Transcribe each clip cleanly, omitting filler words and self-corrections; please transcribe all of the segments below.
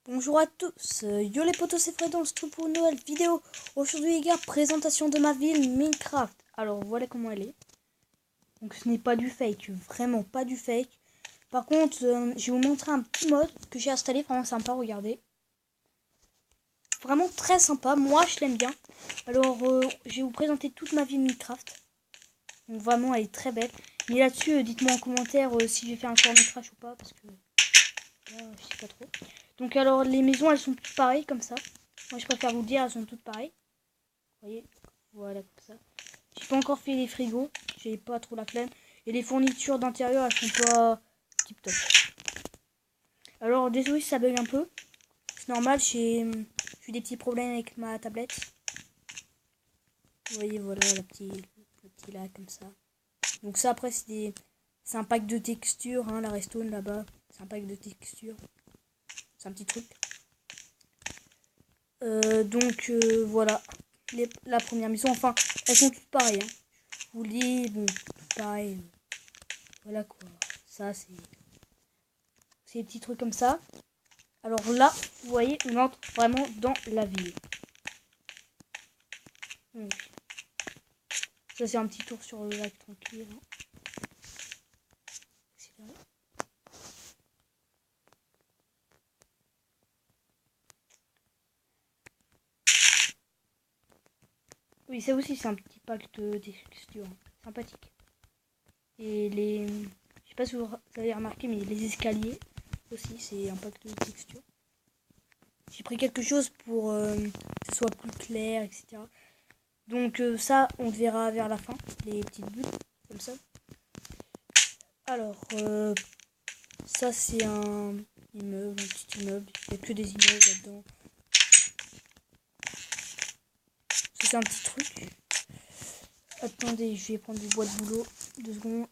Bonjour à tous, yo les potos, c'est Fred, on se retrouve pour une nouvelle vidéo. Aujourd'hui les gars, présentation de ma ville Minecraft. Alors voilà comment elle est. Donc ce n'est pas du fake, vraiment pas du fake. Par contre, je vais vous montrer un petit mode que j'ai installé, vraiment sympa, regardez. Vraiment très sympa, moi je l'aime bien. Alors je vais vous présenter toute ma ville Minecraft. Donc vraiment elle est très belle. Mais là-dessus, dites-moi en commentaire si j'ai fait un corner crash ou pas, parce que là, je sais pas trop. Donc alors les maisons elles sont toutes pareilles comme ça. Moi je préfère vous le dire, elles sont toutes pareilles. Vous voyez, voilà comme ça. J'ai pas encore fait les frigos, j'ai pas trop la flemme. Et les fournitures d'intérieur elles sont pas tip top. Alors désolé si ça bug un peu. C'est normal, j'ai eu des petits problèmes avec ma tablette. Vous voyez voilà le petit là comme ça. Donc ça après c'est un pack de textures, hein, la Restone là-bas. C'est un pack de textures. C'est un petit truc. Voilà. La première mission. Enfin, elles sont toutes pareilles. Hein. Je vous lis, bon, pareil. Voilà quoi. Ça, c'est des petits trucs comme ça. Alors là, vous voyez, on entre vraiment dans la ville. Donc, ça, c'est un petit tour sur le lac tranquille. Hein. Oui, ça aussi, c'est un petit pack de textures. Sympathique. Et les... Je sais pas si vous avez remarqué, mais les escaliers aussi, c'est un pack de textures. J'ai pris quelque chose pour que ce soit plus clair, etc. Donc ça, on le verra vers la fin, les petites bulles, comme ça. Alors, ça c'est un immeuble, un petit immeuble. Il n'y a que des immeubles là-dedans. Ça c'est un petit truc. Attendez, je vais prendre du bois de boulot. 2 secondes.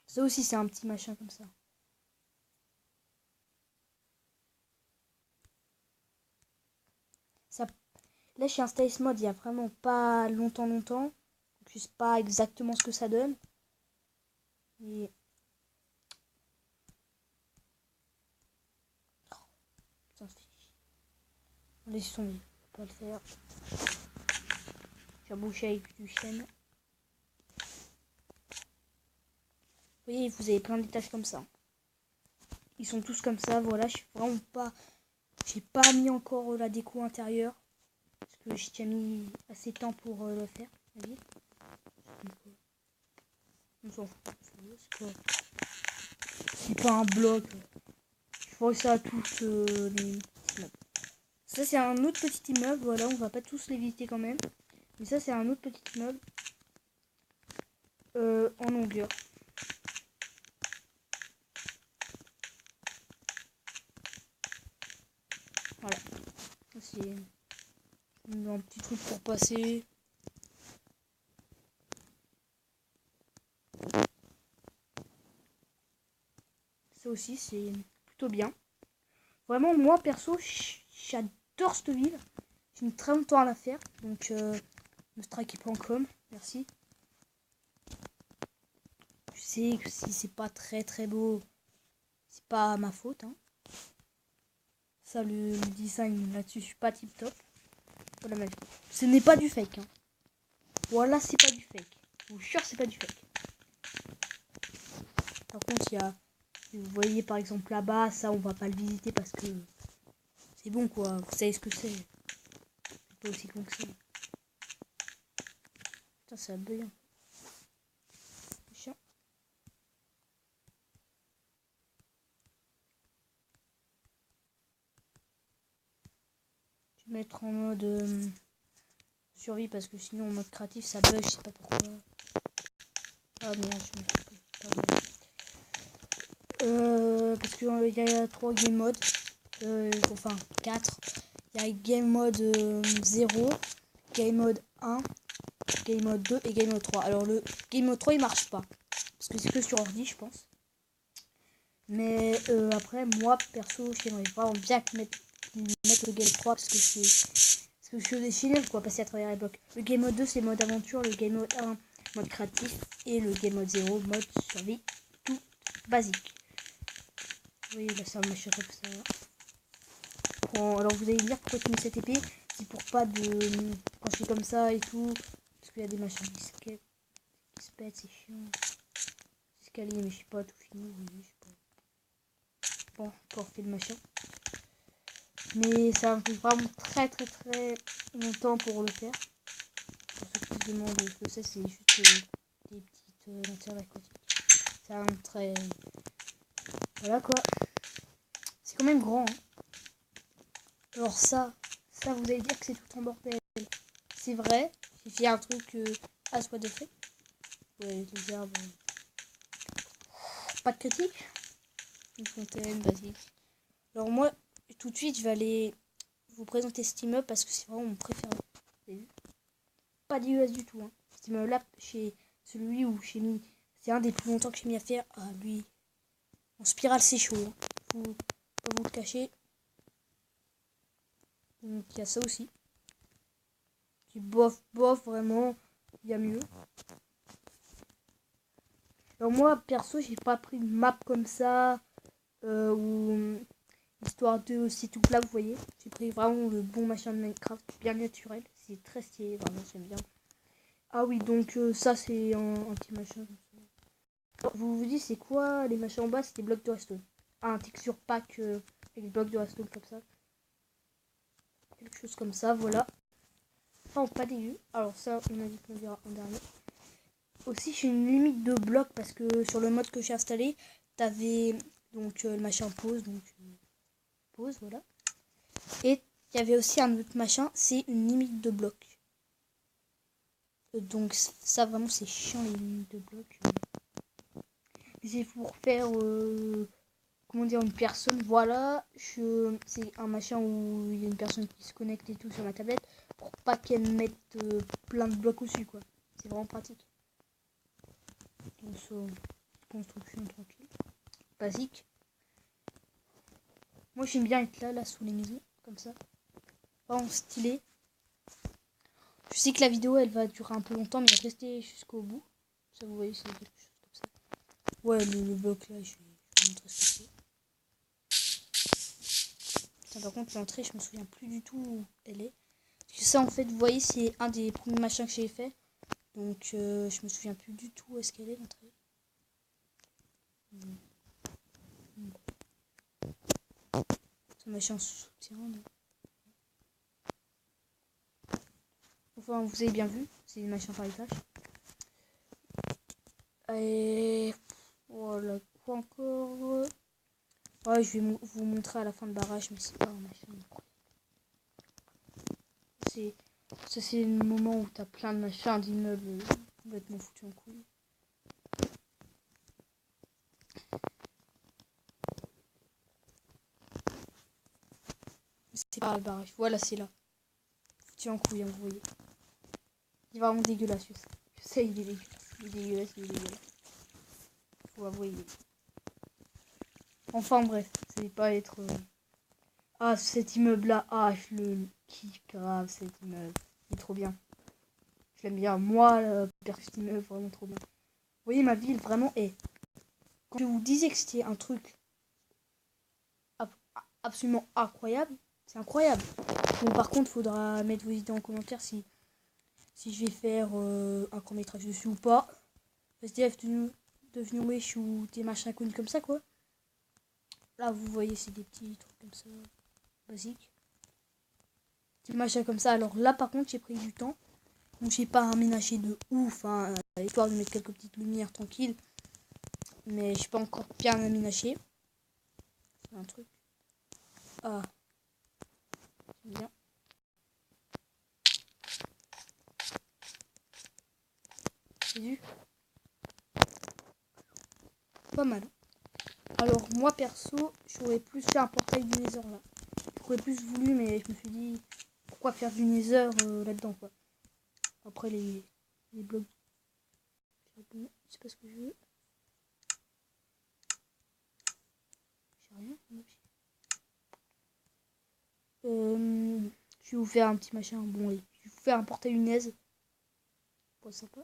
Ça aussi c'est un petit machin comme ça. Ça... Là j'ai installé ce mode il y a vraiment pas longtemps. Donc je sais pas exactement ce que ça donne. Mais... Putain, laisse tomber, pas le faire. J'ai bouché avec du chêne. Vous voyez, vous avez plein d'étages comme ça. Ils sont tous comme ça, voilà, je suis vraiment pas... J'ai pas mis encore la déco intérieure. Parce que j'ai déjà mis assez de temps pour le faire. Vas-y. On s'en fout. C'est pas un bloc. Je vois que ça a tous les... Ça c'est un autre petit immeuble, voilà, on va pas tous les visiter quand même. Mais ça c'est un autre petit immeuble. En longueur. Voilà. C'est un petit truc pour passer. Ça aussi c'est plutôt bien. Vraiment moi perso j'adore cette ville. J'ai mis très longtemps à la faire. Donc nostraquer.com, merci. Je sais que si c'est pas très beau, c'est pas ma faute. Hein. Ça le design là-dessus, je suis pas tip top. Voilà ma vie. Ce n'est pas du fake. Hein. Voilà, c'est pas du fake. Je vous jure, c'est pas du fake. Par contre, il y a... Vous voyez par exemple là-bas, ça on va pas le visiter parce que c'est bon quoi. Vous savez ce que c'est. C'est pas aussi con que ça. Putain, ça bug un peu. Chiant. Je vais mettre en mode survie parce que sinon en mode créatif ça bug, je sais pas pourquoi. Ah merde, je me fais parce qu'il y a 3 game modes, enfin 4. Il y a game mode 0, game mode 1, game mode 2 et game mode 3. Alors le game mode 3 il marche pas, parce que c'est que sur ordi je pense. Mais après moi perso j'aimerais vraiment bien mettre le game 3 parce que je suis des channels quoi, passer à travers les blocs. Le game mode 2 c'est mode aventure, le game mode 1 mode créatif et le game mode 0 mode survie tout basique. Oui, là c'est un machin comme ça. Bon, alors vous allez me dire pourquoi tu mets cette épée. C'est pour pas de... Quand je fais comme ça et tout. Parce qu'il y a des machins qui se pètent, c'est chiant. Escalier, mais je sais pas, tout fini. Oui, je sais pas. Bon, encore fait le machin. Mais ça me fait vraiment très longtemps pour le faire. Pour ceux qui se demandent ce que c'est juste des petites lanternes aquatiques. Ça rend très... Voilà quoi. C'est quand même grand. Hein. Alors ça vous allez dire que c'est tout en bordel. C'est vrai, j'ai fait un truc à soi de fait. Ouais, les arbres. Pas de critique. Une fontaine, basique. Alors moi, tout de suite, je vais aller vous présenter cet immeuble parce que c'est vraiment mon préféré. Vous avez vu ? Pas dégueulasse du tout. Hein. Cet immeuble-là, chez celui où j'ai mis... C'est un des plus longtemps que j'ai mis à faire. Ah, lui. En spirale, c'est chaud. Hein. Faut pas vous le cacher. Donc, il y a ça aussi. Puis bof, vraiment, il y a mieux. Alors moi, perso, j'ai pas pris une map comme ça. Ou histoire de c'est tout plat, vous voyez. J'ai pris vraiment le bon machin de Minecraft, bien naturel. C'est très stylé, vraiment, j'aime bien. Ah oui, donc ça, c'est un petit machin. Vous vous dites, c'est quoi les machins en bas? C'est des blocs de redstone. Ah, un texture pack avec des blocs de redstone comme ça. Quelque chose comme ça, voilà. Enfin, pas dégueu. Alors ça, on a dit qu'on dira en dernier. Aussi, j'ai une limite de blocs parce que sur le mode que j'ai installé, t'avais donc le machin pause, donc pause, voilà. Et il y avait aussi un autre machin, c'est une limite de blocs. Donc ça, vraiment, c'est chiant les limites de blocs. C'est pour faire, comment dire, une personne, voilà. C'est un machin où il y a une personne qui se connecte et tout sur ma tablette pour pas qu'elle mette plein de blocs dessus, quoi. C'est vraiment pratique. Donc ça, construction tranquille. Basique. Moi j'aime bien être là sous les maisons, comme ça. Vraiment stylé. Je sais que la vidéo elle va durer un peu longtemps, mais restez jusqu'au bout. Ça vous voyez, c'est quelque chose comme ça. Ouais, le bloc là, je vais vous montrer ce que c'est. Putain, par contre, l'entrée, je me souviens plus du tout où elle est. Parce que ça, en fait, vous voyez, c'est un des premiers machins que j'ai fait. Donc, je me souviens plus du tout où est-ce qu'elle est, l'entrée. C'est un machin souterrain, non? Enfin, vous avez bien vu, c'est des machins par étage. Et voilà, quoi encore? Ouais, je vais vous montrer à la fin de barrage, mais c'est pas un machin. C'est le moment où t'as plein de machins d'immeubles complètement foutus en couille. C'est pas le barrage, voilà, c'est là. Foutu en couille, hein, vous voyez. Il est vraiment dégueulasse, je sais. Je sais, il est dégueulasse. Il est dégueulasse. Faut avouer. Enfin bref, c'est pas être... Ah, cet immeuble-là, ah, je le kiffe grave, cet immeuble. Il est trop bien. Je l'aime bien. Moi, cet immeuble, vraiment trop bien. Vous voyez, ma ville, vraiment, est... Quand je vous disais que c'était un truc absolument incroyable, c'est incroyable. Bon, par contre, faudra mettre vos idées en commentaire si je vais faire un court-métrage dessus ou pas. SDF devenir wesh ou des machins connus comme ça, quoi. Là, vous voyez, c'est des petits trucs comme ça, basiques. Des machins comme ça. Alors là, par contre, j'ai pris du temps. Donc, j'ai pas aménagé de ouf, hein, histoire de mettre quelques petites lumières tranquilles. Mais je suis pas encore bien aménagé. C'est un truc. Ah. J'aime bien. J'ai vu. Pas mal. Alors, moi, perso, j'aurais plus fait un portail du Nether, là. J'aurais plus voulu, mais je me suis dit, pourquoi faire du Nether là-dedans, quoi. Après, les blocs. C'est pas ce que je veux. J'ai rien. Je vais vous faire un petit machin. Bon, je vais vous faire un portail Unez. Pas sympa.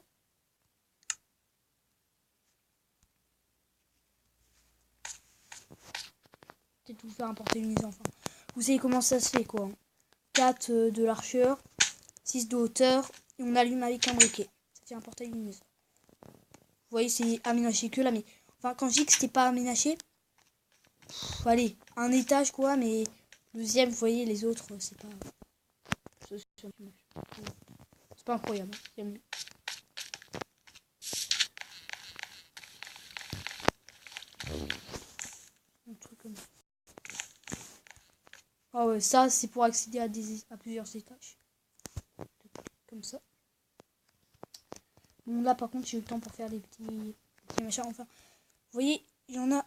peut-être vous faire un porte-luneuse enfin. Vous savez comment ça se fait quoi. 4 de largeur, 6 de hauteur, et on allume avec un briquet. Ça fait un porte-luneuse. Vous voyez, c'est aménagé que là, mais... Enfin, quand je dis que c'était pas aménagé... allez, un étage quoi, mais... Deuxième, vous voyez, les autres, c'est pas... C'est pas incroyable. Il y a mieux. Un truc comme ça. Ah ouais, ça c'est pour accéder à plusieurs étages. Comme ça. Bon là par contre j'ai eu le temps pour faire des petits machins. Enfin, vous voyez, il y en a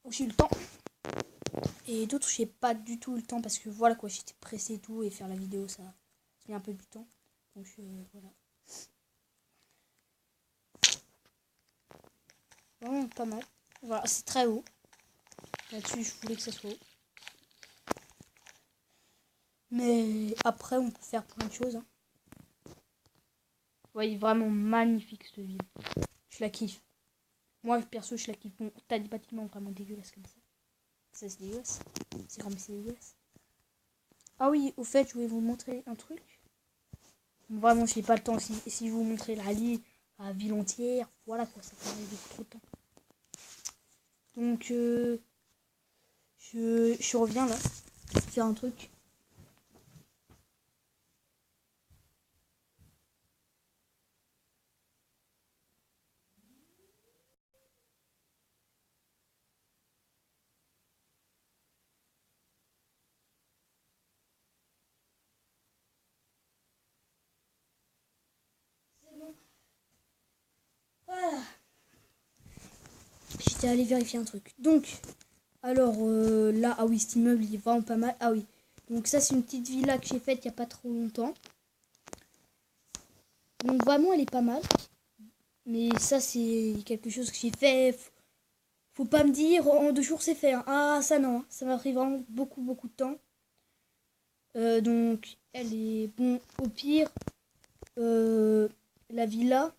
où j'ai eu le temps. Et d'autres j'ai pas du tout le temps parce que voilà quoi, j'étais pressé et tout. Et faire la vidéo ça met un peu du temps. Donc voilà. Vraiment pas mal. Voilà, c'est très haut. Là-dessus je voulais que ça soit haut. Mais après, on peut faire plein de choses. Hein. Vous voyez, vraiment magnifique cette ville. Je la kiffe. Moi, perso, je la kiffe. Bon, t'as des bâtiments vraiment dégueulasses comme ça. Ça, c'est dégueulasse. C'est grand, mais c'est dégueulasse. Ah oui, au fait, je voulais vous montrer un truc. Vraiment, je n'ai pas le temps. Si je vous montrais la ville entière, voilà quoi, ça prendrait beaucoup trop de temps. Donc, je reviens là. Faire un truc. Voilà. J'étais allé vérifier un truc. Donc, alors là, ah oui, cet immeuble il est vraiment pas mal. Ah oui, donc ça c'est une petite villa que j'ai faite il n'y a pas trop longtemps. Donc vraiment elle est pas mal. Mais ça c'est quelque chose que j'ai fait. Faut pas me dire en 2 jours c'est fait. Hein. Ah ça non, ça m'a pris vraiment beaucoup de temps. Donc elle est bon au pire. La villa.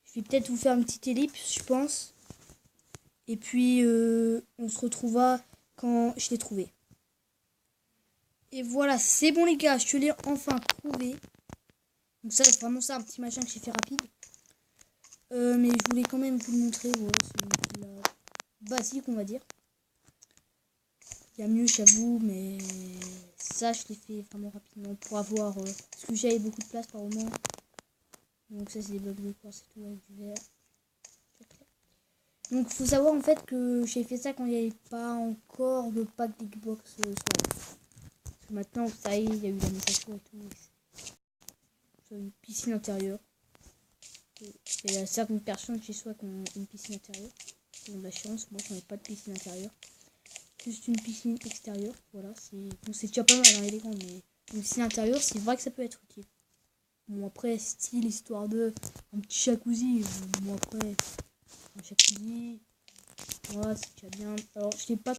Je vais peut-être vous faire une petite ellipse je pense. Et puis on se retrouvera quand je l'ai trouvé. Et voilà, c'est bon les gars, je te l'ai enfin trouvé. Donc ça, c'est vraiment ça, un petit machin que j'ai fait rapide. Mais je voulais quand même vous le montrer. Voilà, c'est la basique, on va dire. Il y a mieux, j'avoue, mais ça, je l'ai fait vraiment rapidement pour avoir... parce que j'avais beaucoup de place par moment. Donc ça, c'est des blocs de quartz et tout avec du verre. Donc faut savoir en fait que j'ai fait ça quand il n'y avait pas encore le pack d'Xbox sur la... Parce que maintenant, ça y est, il y a eu la mise à jour et tout. Une piscine intérieure. Il y a certaines personnes chez soi qui ont une piscine intérieure. Ils ont de la chance. Moi, j'en ai pas de piscine intérieure. Juste une piscine extérieure. Voilà, c'est bon, c'est déjà pas mal, hein, elle est grande, mais une piscine intérieure, c'est vrai que ça peut être utile. Bon, après, style, histoire de un petit jacuzzi. Bon, après, un jacuzzi. Voilà, c'est déjà bien. Alors, je l'ai pas